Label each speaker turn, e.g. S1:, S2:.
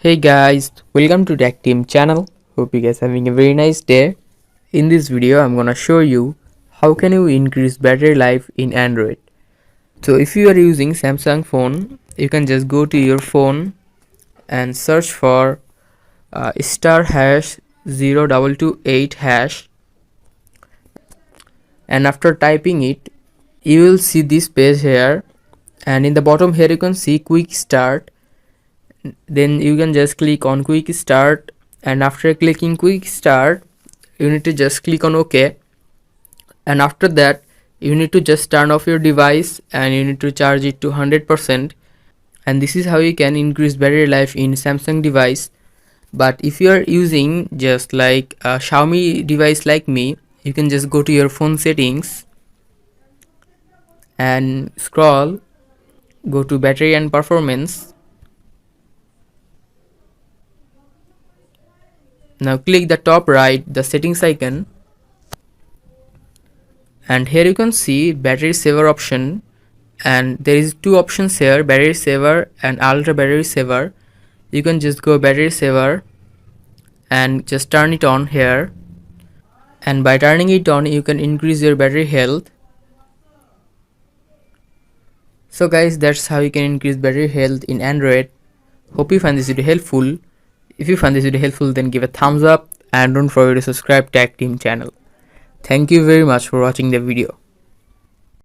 S1: Hey guys, welcome to Tech Team channel. Hope you guys having a very nice day. In this video, I'm gonna show you how can you increase battery life in Android. So if you are using Samsung phone, you can just go to your phone and search for star hash 0228 hash, and after typing it, you will see this page here, and in the bottom here you can see quick start. Then you can just click on quick start, and after clicking quick start you need to just click on OK, and after that you need to just turn off your device and you need to charge it to 100%. And this is how you can increase battery life in Samsung device. But if you are using just like a Xiaomi device like me, you can just go to your phone settings and scroll, go to battery and performance. Now click the top right, the settings icon, and here you can see battery saver option, and there is two options here, battery saver and ultra battery saver. You can just go battery saver and just turn it on here, and by turning it on you can increase your battery health. So guys, that's how you can increase battery health in Android. Hope you find this video helpful. If you find this video helpful, then give a thumbs up and don't forget to subscribe Tech Team channel. Thank you very much for watching the video.